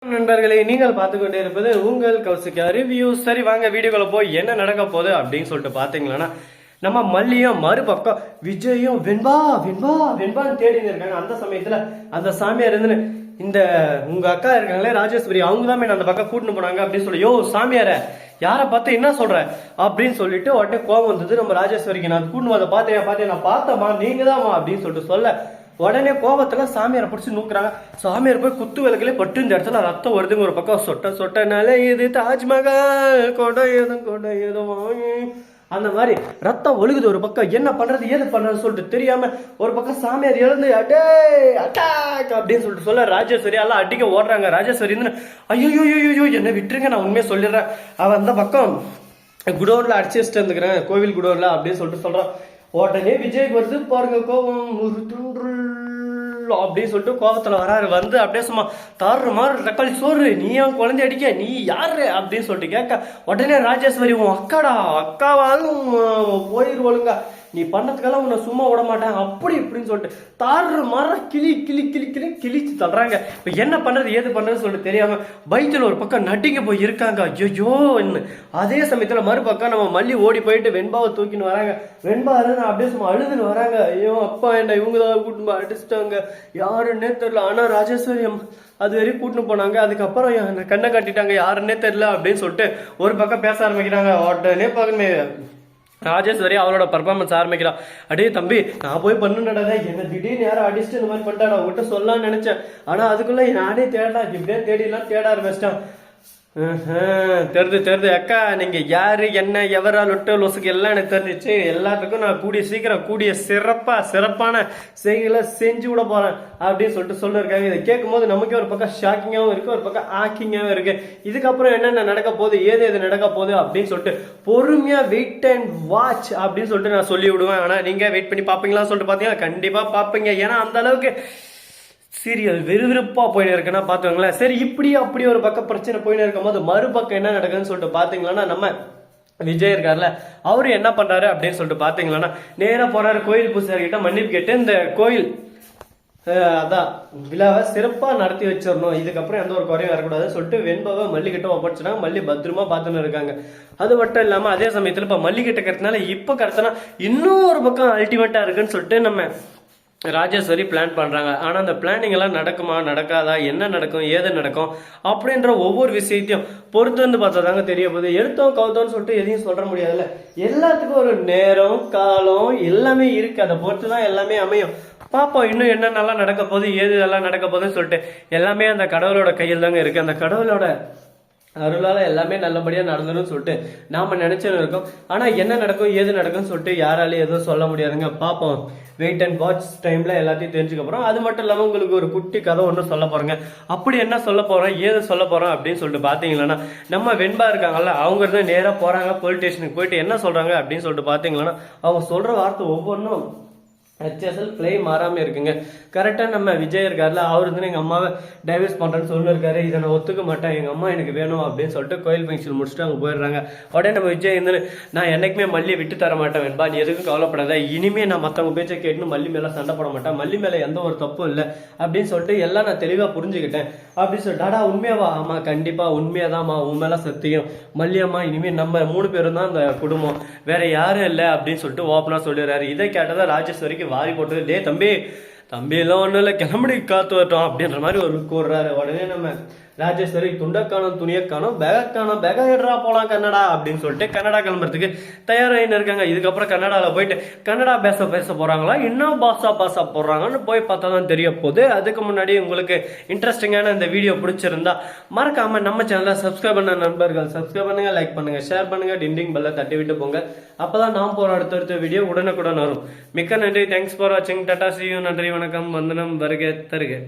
நண்பர்களே, நீங்கள் பார்த்து கொண்டே இருப்பது உங்கள் கௌசிகா ரிவ்யூ. சரி வாங்க வீடியோக்குள்ள போய் என்ன நடக்க போகுது அப்படின்னு சொல்லிட்டு பாத்தீங்களா, நம்ம மல்லியும் மறுபக்கம் விஜயும் வெண்பா வெண்பா வெண்பான்னு தேடின்னு இருக்காங்க. அந்த சமயத்துல அந்த சாமியார் இருந்து இந்த உங்க அக்கா இருக்காங்களே ராஜேஸ்வரி, அவங்க தான் அந்த பக்கம் கூட்டின்னு போனாங்க அப்படின்னு சொல்லி, யோ சாமியார யாரை பார்த்து என்ன சொல்ற அப்படின்னு சொல்லிட்டு உடனே கோபம் வந்தது நம்ம ராஜேஸ்வரிக்கு. நான் கூட்டின்னு அதை பார்த்தேன் நான் பார்த்தமா நீங்க தான் அப்படின்னு சொல்லிட்டு சொல்ல, உடனே கோபத்துல சாமியாரை பிடிச்சி நூக்குறாங்க. சாமியார் போய் குத்து விளக்குல பட்டு இந்த இடத்துல ரத்தம் வருதுங்க. ஒரு பக்கம் சொட்ட சொட்டனால இது தாஜ்மஹால் கொடை ஏதும் அந்த மாதிரி ரத்தம் ஒழுகுது. ஒரு பக்கம் என்ன பண்றது ஏது பண்றது சொல்லிட்டு தெரியாம ஒரு பக்கம் சாமியார் எழுந்து அட்டே அட்டாக் அப்படின்னு சொல்லிட்டு சொல்ல, ராஜேஸ்வரி எல்லாம் அடிக்க ஓடுறாங்க. ராஜேஸ்வரி ஐயோ என்ன விட்டுருங்க, நான் உண்மையை சொல்லிடுறேன். அவன் அந்த பக்கம் குடோன்ல அடிச்சு வச்சுட்டு இருந்துக்கிறேன், கோவில் குடோன்ல அப்படின்னு சொல்லிட்டு சொல்றான். உடனே விஜய்க்கு வருது பாருங்க கோபம், ஒரு துன்று அப்படின்னு சொல்லிட்டு கோபத்துல வராரு. வந்து அப்படியே சும்மா தாரு மாதிரி தக்காளி சோறு, நீ அவன் குழந்தை அடிக்க நீ யாரு அப்படின்னு சொல்லிட்டு கேட்க, உடனே ராஜேஸ்வரி உன் அக்காவாலும் போயிருவாளுங்க, நீ பண்ணதுக்கெல்லாம் உன்னை சும்மா விட மாட்டேன் அப்படி இப்படின்னு சொல்லிட்டு தாறு மாற கிழிச்சு தள்ளுறாங்க. இப்ப என்ன பண்றது ஏது பண்றதுன்னு சொல்லிட்டு தெரியாம பைத்துல ஒரு பக்கம் நட்டிங்க போய் இருக்காங்க. ஐயோ அதே சமயத்துல மறுபக்கம் நம்ம மல்லி ஓடி போயிட்டு வெண்பாவை தூக்கின்னு வராங்க. வெண்பா அப்படியே சும்மா அழுதுன்னு வராங்க. ஐயோ அப்பா என்ன இவங்கதான் கூட்டிட்டு அடிச்சுட்டாங்க, யாருன்னே தெரியல. ஆனா ராஜேஸ்வரி அது வரையும் கூட்டின்னு போனாங்க. அதுக்கப்புறம் கண்ணை கட்டிட்டாங்க, யாருன்னே தெரியல அப்படின்னு சொல்லிட்டு ஒரு பக்கம் பேச ஆரம்பிக்கிறாங்க. உடனே பக்கமே ராஜேஸ்வரி அவளோட பர்ஃபார்மன்ஸ் ஆரம்பிக்கிறான். அடே தம்பி நான் போய் பண்ணுனடா, என்ன திடீர்னு யாரும் அடிச்சுட்டு இந்த மாதிரி பண்ணிட்டாடா, உங்ககிட்ட சொல்லலாம்னு நினைச்சேன். ஆனா அதுக்குள்ள நானே தேடா இப்படியே தேட ஆரம்பிச்சிட்டான். தெரிது அக்கா, நீங்க யாரு என்ன எவரா லொட்டு லொசுக்கு எல்லாம் எனக்கு தெரிஞ்சிச்சு. எல்லாத்துக்கும் நான் கூடிய சிறப்பான செய்திகளை செஞ்சு விட போறேன் அப்படின்னு சொல்லிட்டு சொல்லிருக்காங்க. இதை கேட்கும் போது நமக்கே ஒரு பக்கம் ஷாக்கிங்காவும் இருக்கு, ஒரு பக்கம் ஆக்கிங்காவும் இருக்கு. இதுக்கப்புறம் என்னென்ன நடக்க போகுது ஏது நடக்க போகுது அப்படின்னு சொல்லிட்டு பொறுமையா வெயிட் அண்ட் வாட்ச் அப்படின்னு சொல்லிட்டு நான் சொல்லி விடுவேன். ஆனா நீங்க வெயிட் பண்ணி பாப்பீங்களான்னு சொல்லிட்டு பாத்தீங்கன்னா கண்டிப்பா பாப்பீங்க. ஏன்னா அந்த அளவுக்கு சீரியல் விறுவிறுப்பா போயின்னு இருக்குன்னா பாத்துக்கோங்களேன். சரி இப்படி அப்படி ஒரு பக்கம் பிரச்சனை போயின்னு இருக்கும் போது மறுபக்கம் என்ன நடக்குதுன்னு சொல்லிட்டு பாத்தீங்களா, நம்ம விஜய் இருக்காருல்ல, அவரு என்ன பண்றாரு அப்படின்னு சொல்லிட்டு பாத்தீங்களா, நேரா போறாரு கோயில் பூசாரி கிட்ட மன்னிப்பு கேட்டு இந்த கோயில் அதான் விழாவை சிறப்பா நடத்தி வச்சிடணும், இதுக்கப்புறம் எந்த ஒரு குறையும் வரக்கூடாதுன்னு சொல்லிட்டு வெண்பாவை மல்லிகிட்ட ஒப்படைச்சிட்டாங்க. மல்லி பத்திரமா பார்த்துன்னு இருக்காங்க. அது மட்டும் இல்லாம அதே சமயத்துல இப்ப மல்லிகிட்ட கருத்துனால இப்ப கருத்துனா இன்னும் ஒரு பக்கம் அல்டிமேட்டா இருக்குன்னு சொல்லிட்டு நம்ம ராஜேஸ்வரி பிளான் பண்றாங்க. ஆனா அந்த பிளானிங் எல்லாம் நடக்குமா நடக்காதா, என்ன நடக்கும் ஏது நடக்கும் அப்படின்ற ஒவ்வொரு விஷயத்தையும் பொறுத்து வந்து பார்த்தா தாங்க தெரிய போகுது. எடுத்தோம் கவுத்தோன்னு சொல்லிட்டு எதையும் சொல்ற முடியாதுல்ல, எல்லாத்துக்கும் ஒரு நேரம் காலம் எல்லாமே இருக்கு, அதை பொறுத்துதான் எல்லாமே அமையும். பாப்போம் இன்னும் என்னென்னலாம் நடக்க போகுது ஏது இதெல்லாம் நடக்க போகுதுன்னு சொல்லிட்டு எல்லாமே அந்த கடவுளோட கையில் தாங்க இருக்கு. அந்த கடவுளோட அருளால எல்லாமே நல்லபடியா நடந்துடும் சொல்லிட்டு நாம நினைச்சுன்னு இருக்கோம். ஆனா என்ன நடக்கும் ஏது நடக்கும்னு சொல்லிட்டு யாராலையும் எதுவும் சொல்ல முடியாதுங்க. பாப்போம் வெயிட் அண்ட் வாட்ச் டைம்ல எல்லாத்தையும் தெரிஞ்சுக்க போறோம். அது மட்டும் இல்லாம உங்களுக்கு ஒரு குட்டி கதை ஒன்று சொல்ல போறேங்க. அப்படி என்ன சொல்ல போறோம் ஏது சொல்ல போறோம் அப்படின்னு சொல்லிட்டு பாத்தீங்கன்னா, நம்ம வெண்பா இருக்காங்கல்ல, அவங்க இருந்து நேரா போறாங்க போலீஸ் ஸ்டேஷனுக்கு. போயிட்டு என்ன சொல்றாங்க அப்படின்னு சொல்லிட்டு பாத்தீங்கன்னா, அவங்க சொல்ற வார்த்தை ஒவ்வொன்றும் ஹெச்எஸ்எல் பிளே மாறாம இருக்குங்க. கரெக்டா நம்ம விஜய் இருக்காருல, அவர் வந்து எங்க அம்மாவை டைவர்ஸ் பண்றேன்னு சொல்லிருக்காரு, இதை நான் ஒத்துக்க மாட்டேன், எங்க அம்மா எனக்கு வேணும் அப்படின்னு சொல்லிட்டு கோயில் ஃபங்க்ஷன் முடிச்சுட்டு அவங்க போயிடுறாங்க. உடனே நம்ம விஜய் வந்து நான் என்னைக்குமே மல்லியை விட்டு தர மாட்டேன் வெண்பா, நீ எதுக்கும் கவலைப்படாத, இனிமே நான் மற்றவங்க பேச்சை கேட்டுன்னு மல்லி மேல சண்டை போட மாட்டேன், மல்லி மேல எந்த ஒரு தப்பும் இல்லை அப்படின்னு சொல்லிட்டு எல்லாம் நான் தெளிவா புரிஞ்சுக்கிட்டேன் அப்படின்னு சொல்லிட்டு, டாடா உண்மையாவா? ஆமா கண்டிப்பா உண்மையாதாம்மா, உன் மேல சத்தியம் மல்லியம்மா, இனிமே நம்ம 3 பேரும் தான் அந்த குடும்பம், வேற யாரும் இல்லை அப்படின்னு சொல்லிட்டு ஓப்பனா சொல்லிடுறாரு. இதை கேட்டதா ராஜேஸ்வரிக்கு வாரி போட்டது, டே தம்பி எல்லாம் ஒன்றும் இல்லை கிளம்படி காத்து வரட்டும் அப்படின்ற மாதிரி ஒரு கூடுறாரு. உடனே நம்ம ராஜேஸ்வரி துண்டக்கானம் துணியக்கானம் பேக எடுறா போலாம் கன்னடா அப்படின்னு சொல்லிட்டு கன்னடா கிளம்புறதுக்கு தயாராகின்னு இருக்காங்க. இதுக்கப்புறம் கன்னடாவில் போயிட்டு கன்னடா பேச போறாங்களா இன்னும் பாசா போடுறாங்கன்னு போய் பார்த்தா தான் தெரிய போகுது. அதுக்கு முன்னாடி உங்களுக்கு இன்ட்ரெஸ்டிங்கான இந்த வீடியோ பிடிச்சிருந்தா மறக்காம நம்ம சேனலை சப்ஸ்கிரைப் பண்ண நண்பர்கள் சப்ஸ்கிரைப் பண்ணுங்க, லைக் பண்ணுங்க, ஷேர் பண்ணுங்க, டிண்டிங் பெல்ல தட்டி விட்டு போங்க. அப்பதான் நாம் போற அடுத்தடுத்த வீடியோ உடனுக்குடன் வரும். மிக்க நன்றி, தேங்க்ஸ் ஃபார் வாட்சிங், டாடா, see you, நன்றி, வணக்கம், வந்தனம், வருக தருக.